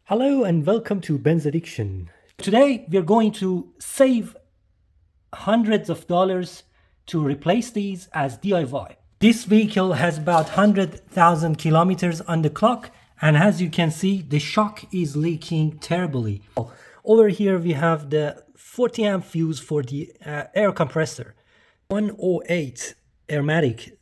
Hello and welcome to Ben's Addiction. Today we're going to save hundreds of dollars to replace these as DIY. This vehicle has about 100,000 kilometers on the clock, and as you can see the shock is leaking terribly. Over here we have the 40 amp fuse for the air compressor. 108 Airmatic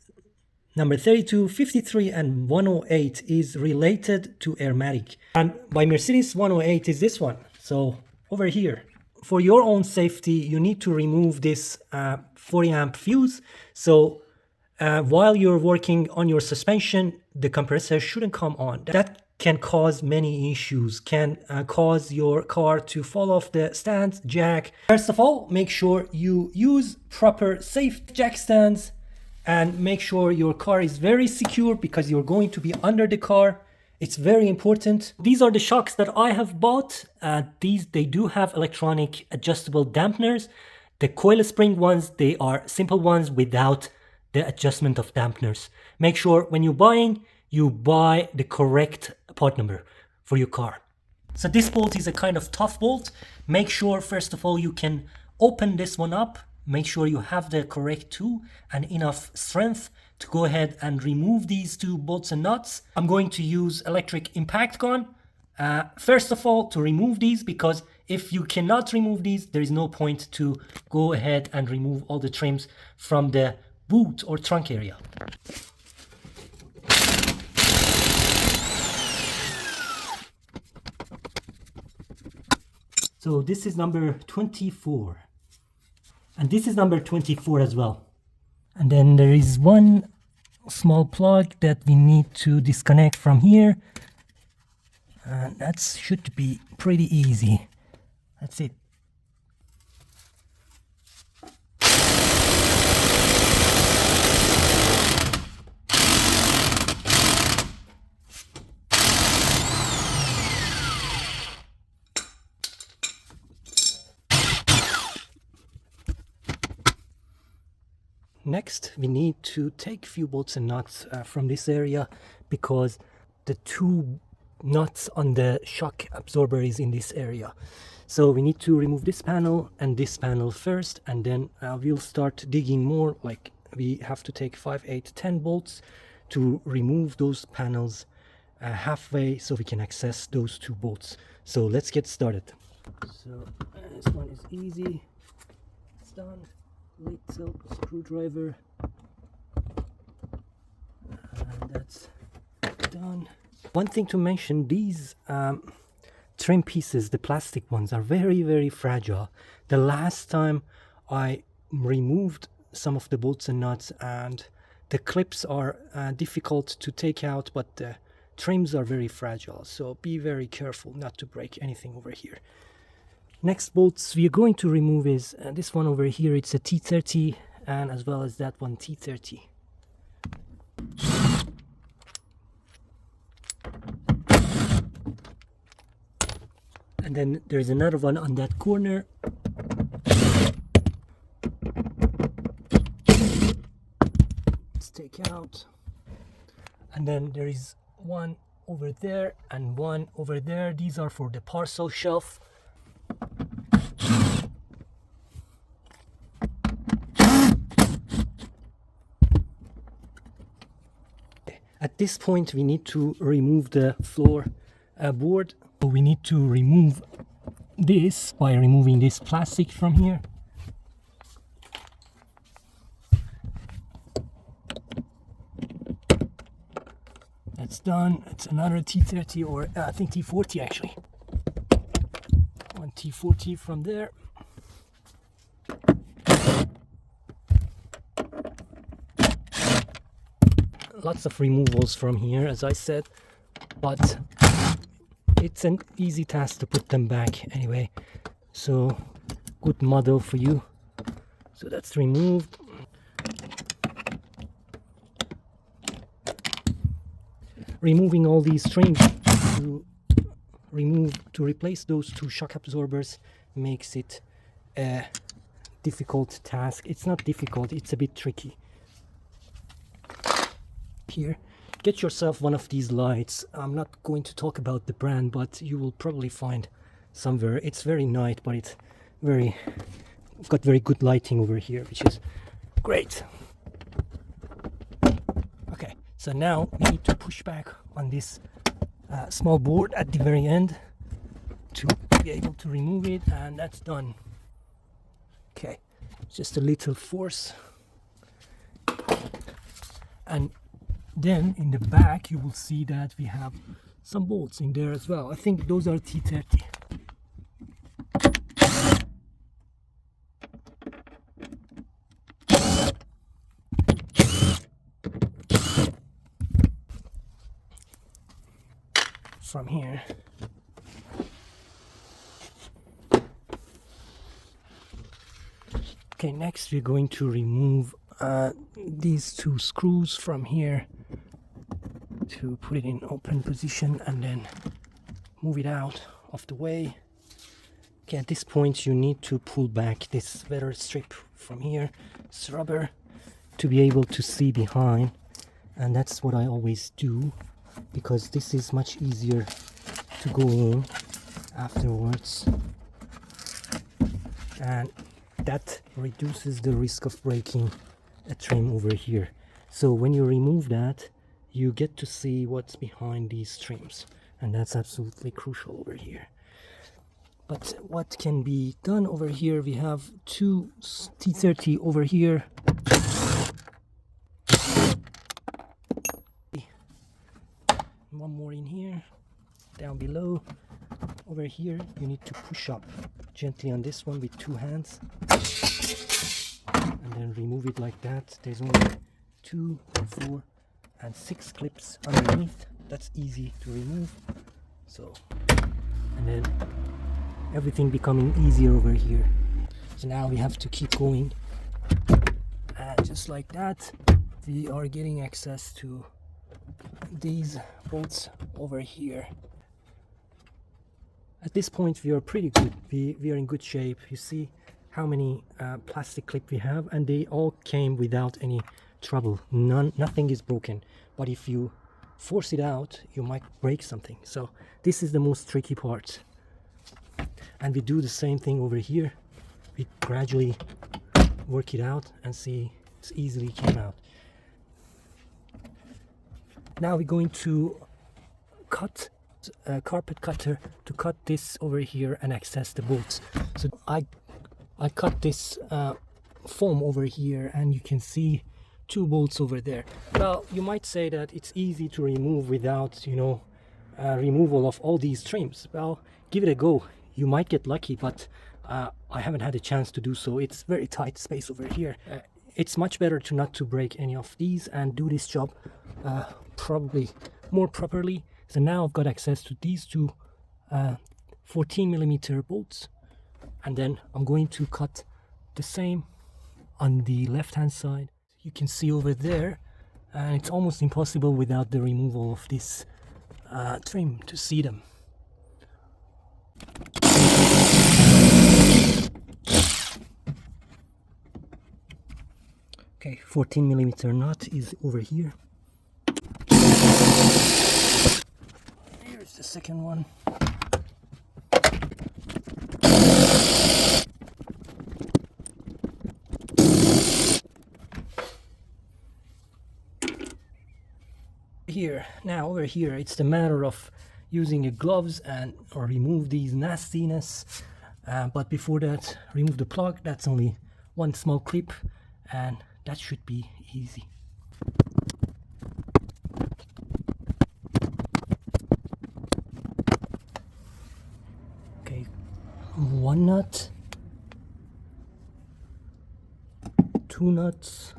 number 32, 53, and 108 is related to Airmatic. And by Mercedes 108 is this one. So over here, for your own safety, you need to remove this 40 amp fuse. So while you're working on your suspension, the compressor shouldn't come on. That can cause many issues, can cause your car to fall off the stand, jack. First of all, make sure you use proper safe jack stands, and make sure your car is very secure because you're going to be under the car. It's very important. These are the shocks that I have bought. They do have electronic adjustable dampeners. The coil spring ones, they are simple ones without the adjustment of dampeners. Make sure when you're buying, you buy the correct part number for your car. So this bolt is a kind of tough bolt. Make sure first of all you can open this one up. Make sure you have the correct tool and enough strength to go ahead and remove these two bolts and nuts. I'm going to use electric impact gun first of all to remove these, because if you cannot remove these, there is no point to go ahead and remove all the trims from the boot or trunk area. So this is number 24. And this is number 24 as well. And then there is one small plug that we need to disconnect from here. And that should be pretty easy. That's it. Next, we need to take a few bolts and nuts from this area, because the two nuts on the shock absorber is in this area. So we need to remove this panel and this panel first, and then we'll start digging more. Like we have to take 5, 8, 10 bolts to remove those panels halfway so we can access those two bolts. So let's get started. So this one is easy. It's done. Little screwdriver, and that's done. One thing to mention, these trim pieces, the plastic ones, are very fragile. The last time I removed some of the bolts and nuts, and the clips are difficult to take out, but the trims are very fragile, so be very careful not to break anything over here. Next bolts we are going to remove is this one over here. It's a T30, and as well as that one T30. And then there's another one on that corner. Let's take out. And then there is one over there and one over there. These are for the parcel shelf. At this point we need to remove the floor board. So we need to remove this by removing this plastic from here. That's done. It's another T30, or I think T40 actually. One T40 from there. Lots of removals from here, as I said, but it's an easy task to put them back anyway. So good model for you. So that's removed. Removing all these trims to replace those two shock absorbers makes it a difficult task. It's not difficult, it's a bit tricky. Here get yourself one of these lights. I'm not going to talk about the brand, but you will probably find somewhere. It's very nice, but it's got very good lighting over here, which is great. Okay, so now we need to push back on this small board at the very end to be able to remove it, and that's done. Okay, just a little force, and then in the back you will see that we have some bolts in there as well. I think those are T30. From here, okay, next we're going to remove these two screws from here to put it in open position and then move it out of the way. Okay, at this point you need to pull back this weather strip from here, it's rubber, to be able to see behind, and that's what I always do, because this is much easier to go in afterwards, and that reduces the risk of breaking a trim over here. So when you remove that, you get to see what's behind these trims, and that's absolutely crucial over here. But what can be done over here, we have two T30 over here. One more in here, down below. Over here you need to push up gently on this one with two hands and then remove it like that. There's only 2, 4 and 6 clips underneath. That's easy to remove. So, and then everything becoming easier over here. So now we have to keep going, and just like that we are getting access to these bolts over here. At this point we are pretty good. We are in good shape. You see how many plastic clips we have, and they all came without any trouble. Nothing is broken, but if you force it out you might break something. So this is the most tricky part, and we do the same thing over here. We gradually work it out and see it's easily came out. Now we're going to cut a carpet cutter to cut this over here and access the bolts. So I cut this foam over here, and you can see 2 bolts over there. Well, you might say that it's easy to remove without, removal of all these trims. Well, give it a go. You might get lucky, but I haven't had a chance to do so. It's very tight space over here. It's much better to not to break any of these and do this job probably more properly. So now I've got access to these 2 14mm bolts, and then I'm going to cut the same on the left hand side. You can see over there, and it's almost impossible without the removal of this trim to see them. Okay, 14mm nut is over here. Here's the second one. Now over here it's the matter of using your gloves and or remove these nastiness, but before that remove the plug. That's only one small clip, and that should be easy. Okay, 1 nut, 2 nuts,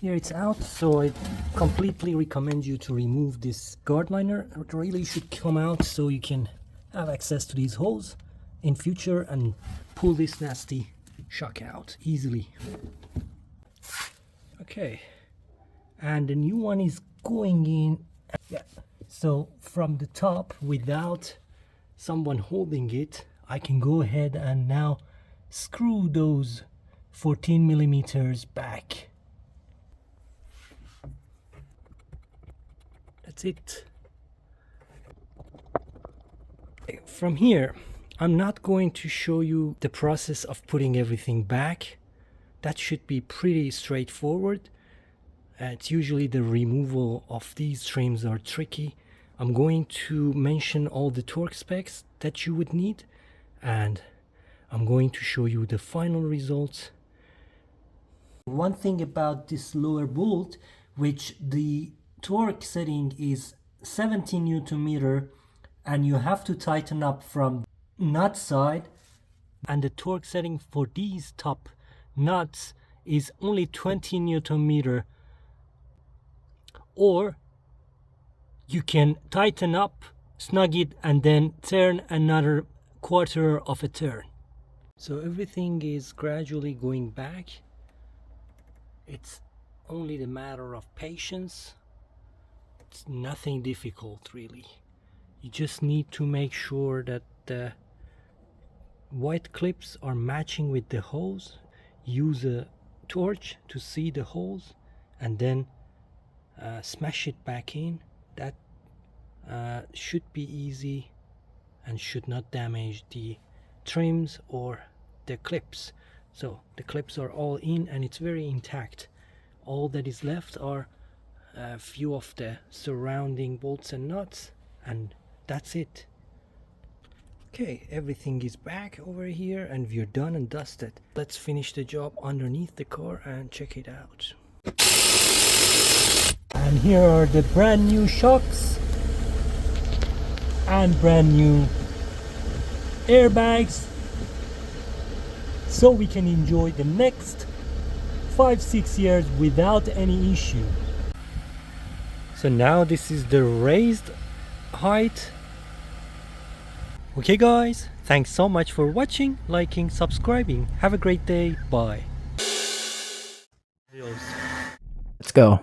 here it's out. So I completely recommend you to remove this guard liner. It really should come out so you can have access to these holes in future and pull this nasty shock out easily. Okay, and the new one is going in. Yeah, so from the top, without someone holding it, I can go ahead and now screw those 14 millimeters back. That's it. From here, I'm not going to show you the process of putting everything back. That should be pretty straightforward. It's usually the removal of these trims are tricky. I'm going to mention all the torque specs that you would need, and I'm going to show you the final results. One thing about this lower bolt, which the torque setting is 17 Newton meter, and you have to tighten up from nut side, and the torque setting for these top nuts is only 20 Newton meter, or you can tighten up, snug it, and then turn another quarter of a turn. So everything is gradually going back. It's only the matter of patience. It's nothing difficult really. You just need to make sure that the white clips are matching with the holes. Use a torch to see the holes and then smash it back in. That should be easy and should not damage the trims or the clips. So the clips are all in and it's very intact. All that is left are a few of the surrounding bolts and nuts, and that's it. Okay, everything is back over here and we're done and dusted. Let's finish the job underneath the car and check it out. And here are the brand new shocks and brand new airbags, so we can enjoy the next 5-6 years without any issue. So now this is the raised height. Okay guys, thanks so much for watching, liking, subscribing. Have a great day. Bye. Let's go.